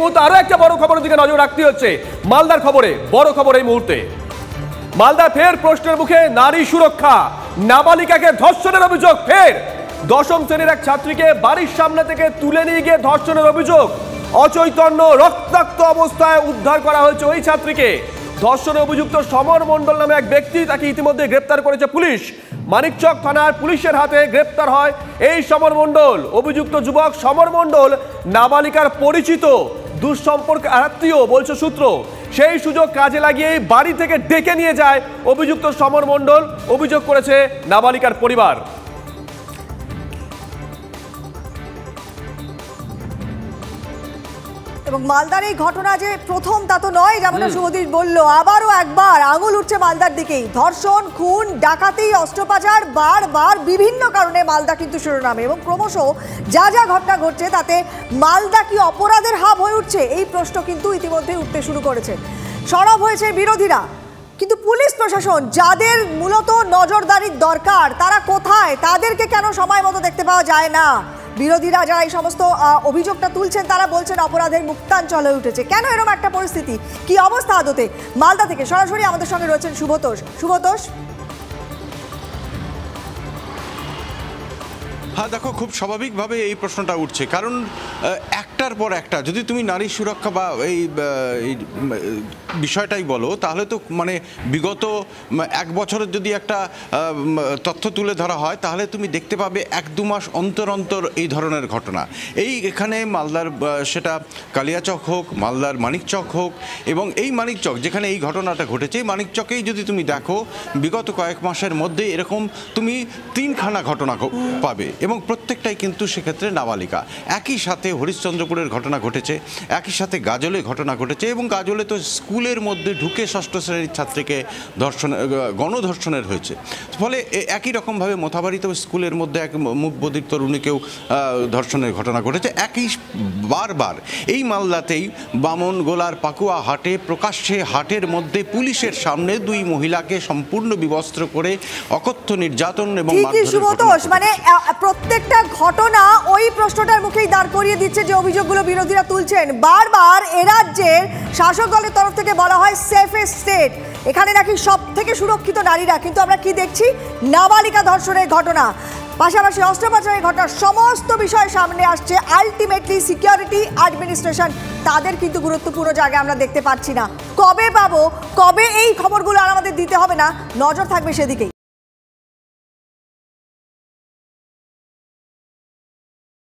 মুহূর্তে আরো একটা বড় খবরের দিকে নজর রাখতে হচ্ছে। মালদার খবরে বড় খবর এই মুহূর্তে। মালদা ফের প্রশ্নের মুখে নারী সুরক্ষা, নাবালিকাকে ধর্ষণের অভিযোগ ফের। দশম শ্রেণীর এক ছাত্রীকে বাড়ির সামনে থেকে তুলে নিয়ে গিয়ে ধর্ষণের অভিযোগ। অচৈতন্য রক্তাক্ত অবস্থায় উদ্ধার করা হয়েছে ওই ছাত্রীকে। ধর্ষণে অভিযুক্ত সমর মণ্ডল নামে এক ব্যক্তি, তাকে ইতিমধ্যে গ্রেপ্তার করেছে পুলিশ। মানিকচক থানার পুলিশের হাতে গ্রেপ্তার হয় এই সমর মণ্ডল। অভিযুক্ত যুবক সমর মণ্ডল নাবালিকার পরিচিত, দুঃসম্পর্ক আত্মীয় বলছে সূত্র। সেই সুযোগ কাজে লাগিয়ে বাড়ি থেকে ডেকে নিয়ে যায় অভিযুক্ত সমর মণ্ডল, অভিযোগ করেছে নাবালিকার পরিবার। এবং মালদার এই ঘটনা যে প্রথম তা তো নয়, যেমন শুভদীপ বলল, আবারও একবার আঙুল উঠছে মালদার দিকেই। ধর্ষণ, খুন, ডাকাতি, অস্ত্রোপচার, বারবার বিভিন্ন কারণে মালদা কিন্তু শিরোনামে। এবং ক্রমশ যা যা ঘটনা ঘটছে তাতে মালদা কি অপরাধের হাব হয়ে উঠছে, এই প্রশ্ন কিন্তু ইতিমধ্যে উঠতে শুরু করেছে। সরব হয়েছে বিরোধীরা, কিন্তু পুলিশ প্রশাসন যাদের মূলত নজরদারির দরকার তারা কোথায়? তাদেরকে কেন সময় মতো দেখতে পাওয়া যায় না? বিরোধীরা যারা এই সমস্ত অভিযোগটা তুলছেন তারা বলছেন অপরাধের মুক্তাঞ্চল হয়ে উঠেছে। কেন এরকম একটা পরিস্থিতি, কি অবস্থা আদতে? মালদা থেকে সরাসরি আমাদের সঙ্গে রয়েছেন শুভতোষ। শুভতোষ, হ্যাঁ দেখো, খুব স্বাভাবিকভাবে এই প্রশ্নটা উঠছে, কারণ একটার পর একটা যদি তুমি নারী সুরক্ষা বা এই বিষয়টাই বলো, তাহলে তো মানে বিগত এক বছরের যদি একটা তথ্য তুলে ধরা হয় তাহলে তুমি দেখতে পাবে 1-2 মাস অন্তর অন্তর এই ধরনের ঘটনা। এখানে মালদার সেটা কালিয়াচক হোক, মালদার মানিকচক হোক, এবং এই মানিকচক যেখানে এই ঘটনাটা ঘটেছে, মানিকচকেই যদি তুমি দেখো বিগত কয়েক মাসের মধ্যে এরকম তুমি 3খানা ঘটনা পাবে, এবং প্রত্যেকটাই কিন্তু সেক্ষেত্রে নাবালিকা। একই সাথে হরিশ্চন্দ্রপুরের ঘটনা ঘটেছে, একই সাথে গাজলে ঘটনা ঘটেছে, এবং গাজলে তো স্কুলের মধ্যে ঢুকে 6ষ্ঠ শ্রেণীর ছাত্রীকে গণধর্ষণের হয়েছে। ফলে একই রকমভাবে মোথাবাড়িতেও স্কুলের মধ্যে এক মুখবধির তরুণীকেও ধর্ষণের ঘটনা ঘটেছে। একই বারবার এই মালদাতেই বামনগোলার পাকুয়া হাটে প্রকাশ্যে হাটের মধ্যে পুলিশের সামনে 2 মহিলাকে সম্পূর্ণ বিবস্ত্র করে অকথ্য নির্যাতন এবং মানে প্রত্যেকটা ঘটনা ওই প্রশ্নটার মুখেই দাঁড় করিয়ে দিচ্ছে যে অভিযোগগুলো বিরোধীরা তুলছেন। বারবার এ রাজ্যের শাসক দলের তরফ থেকে বলা হয় সেফেস্ট স্টেট, এখানে নাকি সব থেকে সুরক্ষিত নারীরা, কিন্তু আমরা কি দেখছি? নাবালিকা ধর্ষণের ঘটনা, পাশাপাশি অস্ত্রোপচারের ঘটনা, সমস্ত বিষয় সামনে আসছে। আলটিমেটলি সিকিউরিটি অ্যাডমিনিস্ট্রেশন তাদের কিন্তু গুরুত্বপূর্ণ জায়গায় আমরা দেখতে পাচ্ছি না। কবে পাবো, কবে এই খবরগুলো আর আমাদের দিতে হবে না, নজর থাকবে সেদিকেই।